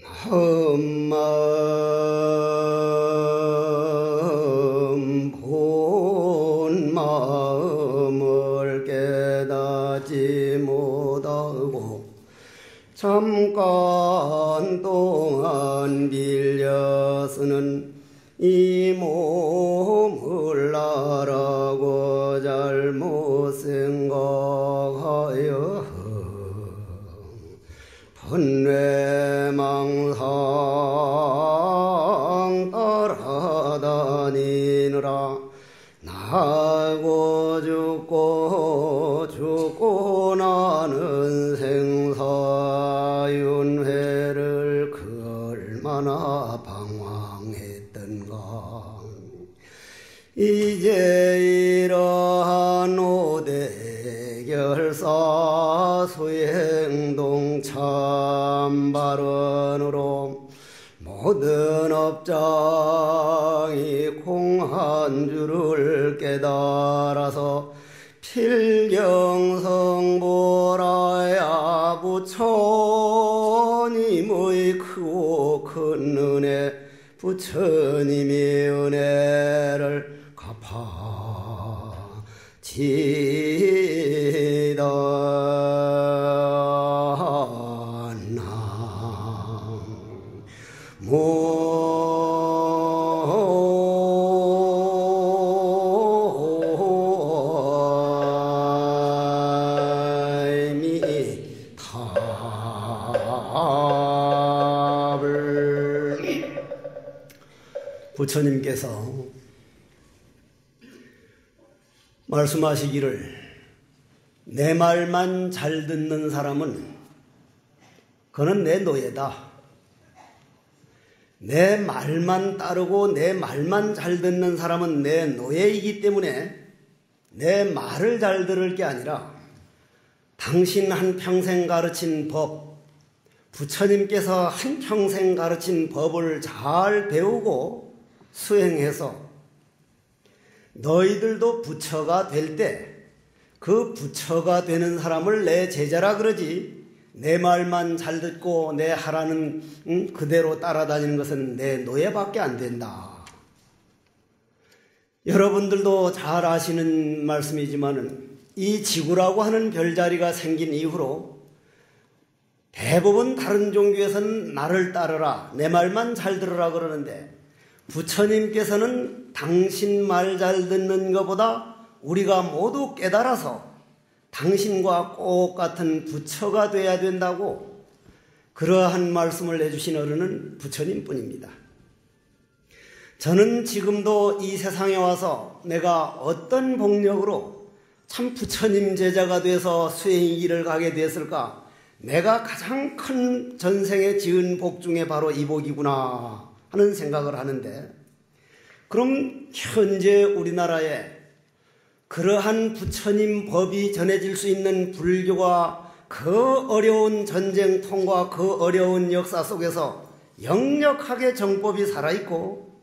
본 마음을 깨닫지 못하고 잠깐 동안 빌려 쓰는 이 몸을 나라고 잘못 생각하여 번뇌망상 따라다니느라 나고 죽고 나는 생사윤회를 그 얼마나 방황했던가. 이제 이러한 오대결사 수행동 참발언으로 모든 업장이 공한 줄을 깨달아서 필경성보라야 부처님의 크고 큰 은혜, 부처님의 은혜를 갚아지다. 부처님께서 말씀하시기를 내 말만 잘 듣는 사람은 그는 내 노예다. 내 말만 따르고 내 말만 잘 듣는 사람은 내 노예이기 때문에 내 말을 잘 들을 게 아니라 당신 한평생 가르친 법, 부처님께서 한평생 가르친 법을 잘 배우고 수행해서 너희들도 부처가 될 때 그 부처가 되는 사람을 내 제자라 그러지, 내 말만 잘 듣고 내 하라는 그대로 따라다니는 것은 내 노예밖에 안 된다. 여러분들도 잘 아시는 말씀이지만은 이 지구라고 하는 별자리가 생긴 이후로 대부분 다른 종교에서는 나를 따르라, 내 말만 잘 들으라 그러는데 부처님께서는 당신 말 잘 듣는 것보다 우리가 모두 깨달아서 당신과 꼭 같은 부처가 돼야 된다고 그러한 말씀을 해주신 어른은 부처님뿐입니다. 저는 지금도 이 세상에 와서 내가 어떤 복력으로 참 부처님 제자가 돼서 수행의 길을 가게 됐을까? 내가 가장 큰 전생에 지은 복 중에 바로 이 복이구나 하는 생각을 하는데, 그럼 현재 우리나라에 그러한 부처님 법이 전해질 수 있는 불교가 그 어려운 전쟁통과 그 어려운 역사 속에서 역력하게 정법이 살아있고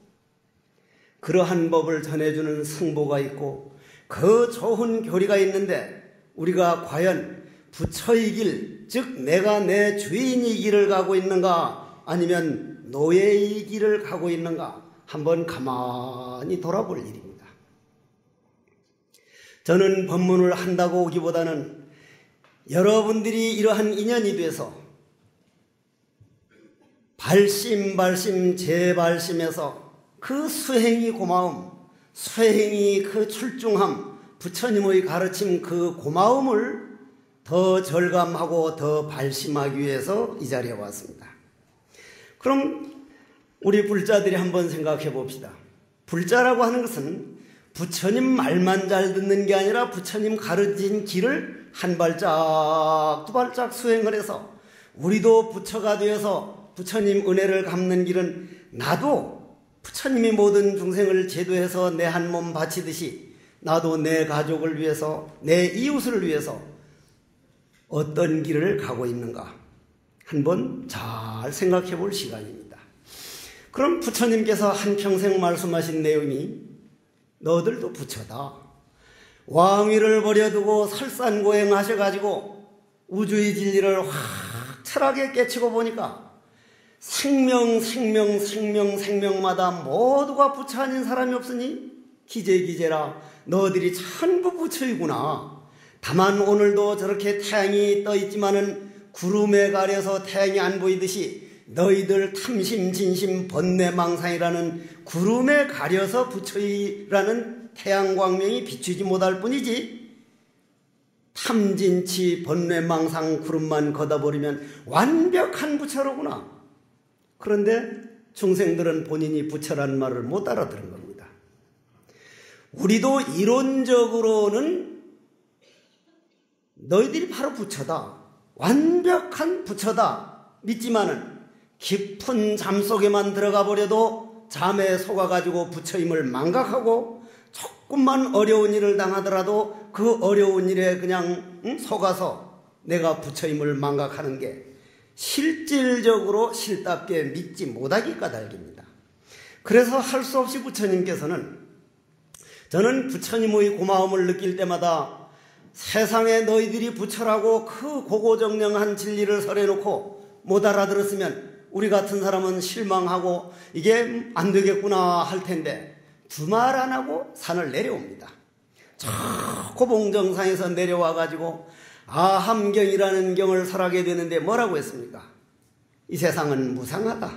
그러한 법을 전해주는 승보가 있고 그 좋은 교리가 있는데 우리가 과연 부처의 길, 즉 내가 내 주인의 길을 가고 있는가 아니면 노예의 길을 가고 있는가 한번 가만히 돌아볼 일입니다. 저는 법문을 한다고 오기보다는 여러분들이 이러한 인연이 돼서 발심 재발심해서 그 수행이 고마움, 수행이 그 출중함, 부처님의 가르침 그 고마움을 더 절감하고 더 발심하기 위해서 이 자리에 왔습니다. 그럼 우리 불자들이 한번 생각해 봅시다. 불자라고 하는 것은 부처님 말만 잘 듣는 게 아니라 부처님 가르친 길을 한 발짝 두 발짝 수행을 해서 우리도 부처가 되어서 부처님 은혜를 갚는 길은 나도 부처님이 모든 중생을 제도해서 내 한 몸 바치듯이 나도 내 가족을 위해서 내 이웃을 위해서 어떤 길을 가고 있는가 한번 잘 생각해 볼 시간입니다. 그럼 부처님께서 한평생 말씀하신 내용이 너들도 부처다. 왕위를 버려두고 설산고행하셔가지고 우주의 진리를 확 철학에 깨치고 보니까 생명마다 모두가 부처 아닌 사람이 없으니 기재기재라 너희들이 전부 부처이구나. 다만 오늘도 저렇게 태양이 떠 있지만은 구름에 가려서 태양이 안 보이듯이 너희들 탐심 진심 번뇌망상이라는 구름에 가려서 부처이라는 태양광명이 비추지 못할 뿐이지, 탐진치 번뇌망상 구름만 걷어버리면 완벽한 부처로구나. 그런데 중생들은 본인이 부처라는 말을 못 알아들은 겁니다. 우리도 이론적으로는 너희들이 바로 부처다, 완벽한 부처다 믿지만은 깊은 잠 속에만 들어가 버려도 잠에 속아가지고 부처임을 망각하고 조금만 어려운 일을 당하더라도 그 어려운 일에 그냥 속아서 내가 부처임을 망각하는 게 실질적으로 실답게 믿지 못하기 까닭입니다. 그래서 할 수 없이 부처님께서는, 저는 부처님의 고마움을 느낄 때마다 세상에 너희들이 부처라고 그 고고정령한 진리를 설해놓고 못 알아들었으면 우리 같은 사람은 실망하고 이게 안 되겠구나 할 텐데 두 말 안 하고 산을 내려옵니다. 저 고봉정상에서 내려와가지고 아함경이라는 경을 설하게 되는데 뭐라고 했습니까? 이 세상은 무상하다.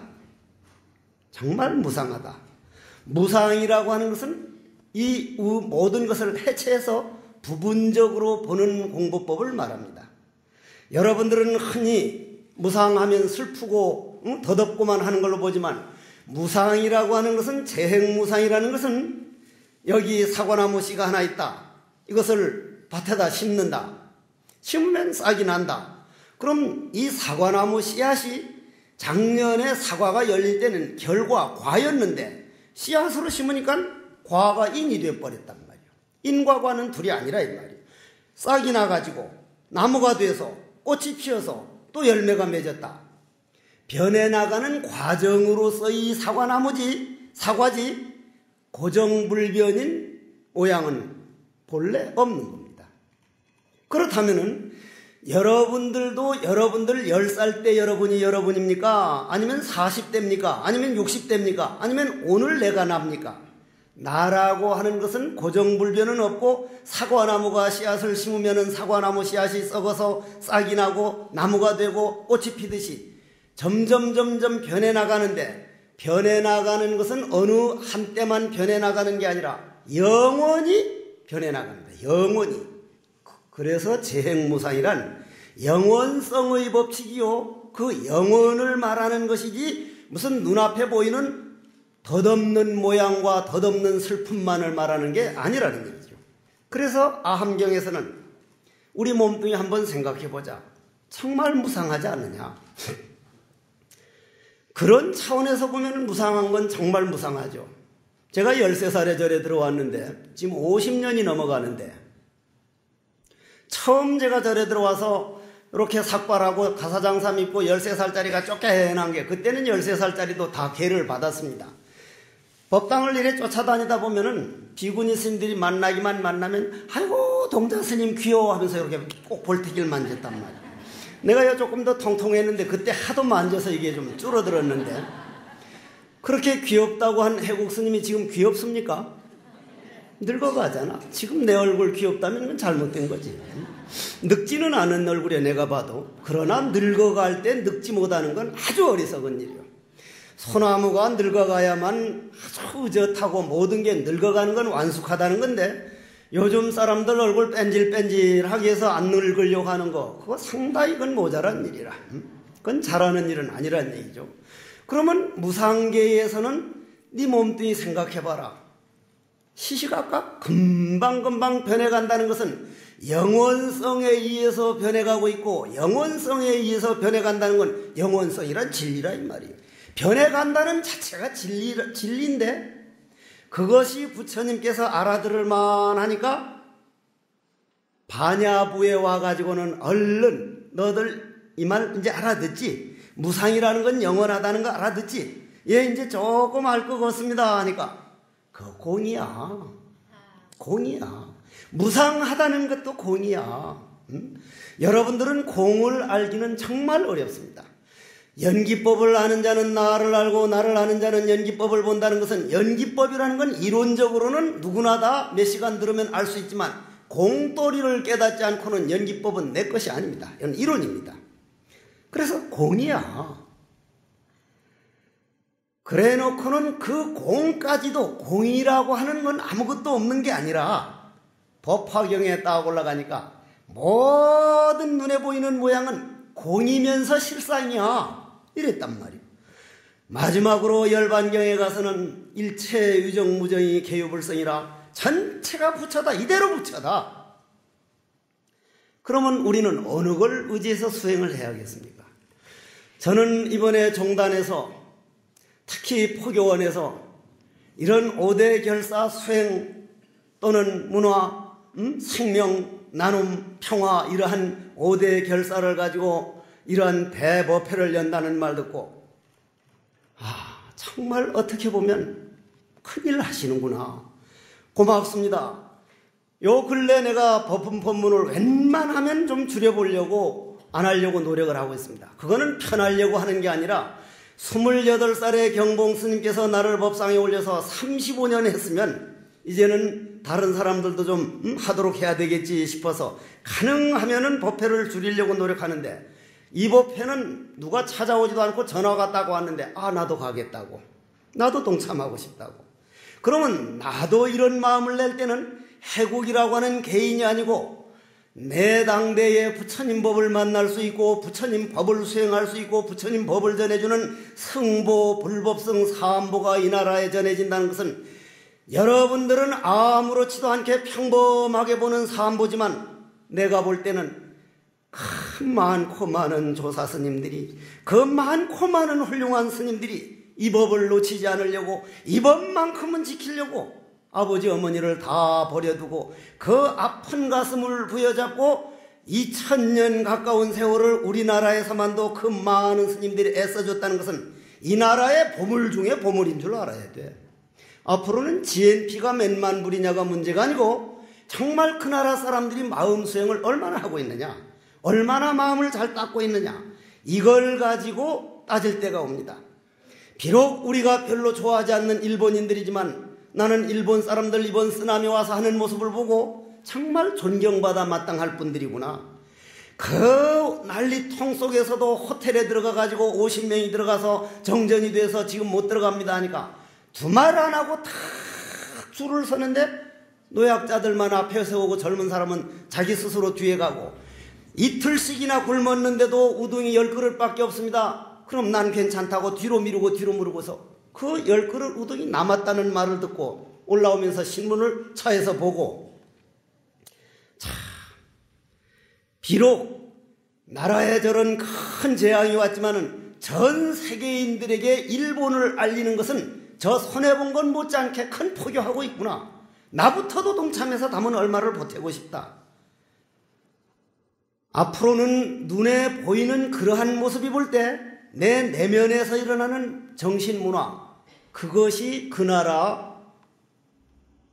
정말 무상하다. 무상이라고 하는 것은 이 모든 것을 해체해서 부분적으로 보는 공부법을 말합니다. 여러분들은 흔히 무상하면 슬프고 더덥고만 하는 걸로 보지만, 무상이라고 하는 것은, 재행무상이라는 것은 여기 사과나무 씨가 하나 있다. 이것을 밭에다 심는다. 심으면 싹이 난다. 그럼 이 사과나무 씨앗이 작년에 사과가 열릴 때는 결과 과였는데 씨앗으로 심으니까 과가 인이 되어버렸단 말이에요. 인과 과는 둘이 아니라 이 말이에요. 싹이 나가지고 나무가 돼서 꽃이 피어서 또 열매가 맺었다. 변해나가는 과정으로서 이 사과지 고정불변인 모양은 본래 없는 겁니다. 그렇다면은 여러분들도 여러분들 10살 때 여러분이 여러분입니까? 아니면 40대입니까? 아니면 60대입니까? 아니면 오늘 내가 납니까? 나라고 하는 것은 고정불변은 없고, 사과나무가 씨앗을 심으면 사과나무 씨앗이 썩어서 싹이 나고 나무가 되고 꽃이 피듯이 점점 변해나가는데, 변해나가는 것은 어느 한때만 변해나가는 게 아니라 영원히 변해나갑니다. 영원히. 그래서 재행무상이란 영원성의 법칙이요, 그 영원을 말하는 것이지 무슨 눈앞에 보이는 덧없는 모양과 덧없는 슬픔만을 말하는 게 아니라는 얘기죠. 그래서 아함경에서는 우리 몸뚱이 한번 생각해보자. 정말 무상하지 않느냐. 그런 차원에서 보면 무상한 건 정말 무상하죠. 제가 13살에 절에 들어왔는데 지금 50년이 넘어가는데, 처음 제가 절에 들어와서 이렇게 삭발하고 가사장삼 입고 13살짜리가 쫓겨난 게, 그때는 13살짜리도 다 계를 받았습니다. 법당을 이래 쫓아다니다 보면은 비구니 스님들이 만나기만 만나면 아이고 동자 스님 귀여워 하면서 이렇게 꼭 볼태기를 만졌단 말이야. 내가 조금 더 통통했는데 그때 하도 만져서 이게 좀 줄어들었는데, 그렇게 귀엽다고 한 해국 스님이 지금 귀엽습니까? 늙어가잖아. 지금 내 얼굴 귀엽다면 그건 잘못된 거지. 늙지는 않은 얼굴에 내가 봐도. 그러나 늙어갈 때 늙지 못하는 건 아주 어리석은 일이요. 소나무가 늙어가야만 아주 의젓하고 모든 게 늙어가는 건 완숙하다는 건데, 요즘 사람들 얼굴 뺀질뺀질하게 해서 안 늙으려고 하는 거, 그거 상당히 그건 모자란 일이라. 그건 잘하는 일은 아니란 얘기죠. 그러면 무상계에서는 네 몸뚱이 생각해봐라. 시시각각 금방금방 변해간다는 것은 영원성에 의해서 변해가고 있고, 영원성에 의해서 변해간다는 건 영원성이란 진리라 이 말이에요. 변해간다는 자체가 진리인데, 그것이 부처님께서 알아들을 만하니까 반야부에 와가지고는 얼른 너들 이 말 이제 알아듣지? 무상이라는 건 영원하다는 거 알아듣지? 예, 이제 조금 알 것 같습니다 하니까 그거 공이야. 공이야. 무상하다는 것도 공이야. 여러분들은 공을 알기는 정말 어렵습니다. 연기법을 아는 자는 나를 알고 나를 아는 자는 연기법을 본다는 것은, 연기법이라는 건 이론적으로는 누구나 다 몇 시간 들으면 알 수 있지만 공도리를 깨닫지 않고는 연기법은 내 것이 아닙니다. 이건 이론입니다. 그래서 공이야. 그래 놓고는 그 공까지도, 공이라고 하는 건 아무것도 없는 게 아니라 법화경에 딱 올라가니까 모든 눈에 보이는 모양은 공이면서 실상이야, 이랬단 말이에요. 마지막으로 열반경에 가서는 일체 유정무정이 개유불성이라 전체가 부처다, 이대로 부처다. 그러면 우리는 어느 걸 의지해서 수행을 해야겠습니까? 저는 이번에 종단에서, 특히 포교원에서 이런 5대 결사 수행 또는 문화, 생명, 나눔, 평화, 이러한 5대 결사를 가지고 이러한 대법회를 연다는 말 듣고, 정말 어떻게 보면 큰일 하시는구나, 고맙습니다. 요 근래 내가 법문을 웬만하면 좀 줄여보려고, 안 하려고 노력을 하고 있습니다. 그거는 편하려고 하는 게 아니라 28살의 경봉 스님께서 나를 법상에 올려서 35년 했으면 이제는 다른 사람들도 좀 하도록 해야 되겠지 싶어서 가능하면은 법회를 줄이려고 노력하는데, 이 법회는 누가 찾아오지도 않고 전화가 딱 왔는데 나도 가겠다고, 나도 동참하고 싶다고. 그러면 나도 이런 마음을 낼 때는 해국이라고 하는 개인이 아니고 내 당대에 부처님 법을 만날 수 있고 부처님 법을 수행할 수 있고 부처님 법을 전해주는 승보, 불법성, 사안보가 이 나라에 전해진다는 것은, 여러분들은 아무렇지도 않게 평범하게 보는 사안보지만 내가 볼 때는 그 많고 많은 조사 스님들이, 그 많고 많은 훌륭한 스님들이 이 법을 놓치지 않으려고, 이 법만큼은 지키려고 아버지 어머니를 다 버려두고 그 아픈 가슴을 부여잡고 2000년 가까운 세월을 우리나라에서만도 그 많은 스님들이 애써줬다는 것은 이 나라의 보물 중에 보물인 줄 알아야 돼. 앞으로는 GNP가 몇만 불이냐가 문제가 아니고 정말 그 나라 사람들이 마음 수행을 얼마나 하고 있느냐, 얼마나 마음을 잘 닦고 있느냐, 이걸 가지고 따질 때가 옵니다. 비록 우리가 별로 좋아하지 않는 일본인들이지만 나는 일본 사람들 이번 쓰나미 와서 하는 모습을 보고 정말 존경받아 마땅할 분들이구나. 그 난리통 속에서도 호텔에 들어가가지고 50명이 들어가서 정전이 돼서 지금 못 들어갑니다 하니까 두말 안 하고 탁 줄을 서는데, 노약자들만 앞에 세우고 젊은 사람은 자기 스스로 뒤에 가고, 이틀씩이나 굶었는데도 우동이 10그릇밖에 없습니다. 그럼 난 괜찮다고 뒤로 미루고서 그 10그릇 우동이 남았다는 말을 듣고 올라오면서 신문을 차에서 보고, 비록 나라에 저런 큰 재앙이 왔지만은 전 세계인들에게 일본을 알리는 것은 저 손해본 건 못지않게 큰 포교하고 있구나, 나부터도 동참해서 담은 얼마를 보태고 싶다. 앞으로는 눈에 보이는 그러한 모습이 볼 때 내 내면에서 일어나는 정신문화, 그것이 그 나라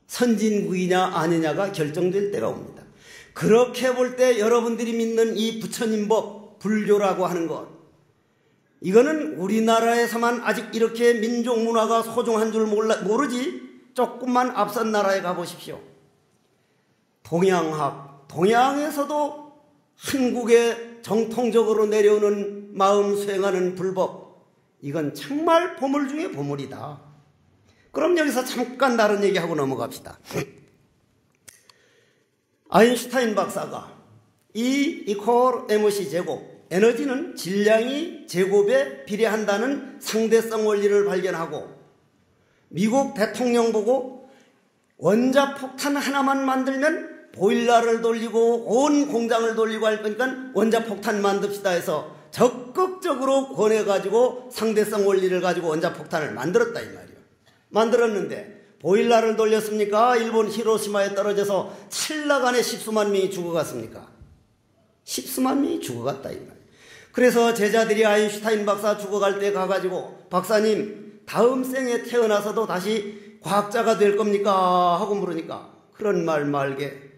선진국이냐 아니냐가 결정될 때가 옵니다. 그렇게 볼 때 여러분들이 믿는 이 부처님 법, 불교라고 하는 것, 이거는 우리나라에서만 아직 이렇게 민족 문화가 소중한 줄 모르지, 조금만 앞선 나라에 가보십시오. 동양에서도 한국에 정통적으로 내려오는 마음 수행하는 불법, 이건 정말 보물 중에 보물이다. 그럼 여기서 잠깐 다른 얘기하고 넘어갑시다. 아인슈타인 박사가 E 이퀄 MC 제곱, 에너지는 질량이 제곱에 비례한다는 상대성 원리를 발견하고, 미국 대통령 보고 원자폭탄 하나만 만들면 보일러를 돌리고 온 공장을 돌리고 할 거니까 원자폭탄 만듭시다 해서 적극적으로 권해가지고 상대성 원리를 가지고 원자폭탄을 만들었다 이 말이에요. 만들었는데 보일러를 돌렸습니까? 일본 히로시마에 떨어져서 찰나간에 10수만 명이 죽어갔습니까? 10수만 명이 죽어갔다 이 말이에요. 그래서 제자들이 아인슈타인 박사 죽어갈 때 가가지고, 박사님 다음 생에 태어나서도 다시 과학자가 될 겁니까? 하고 물으니까 그런 말 말게,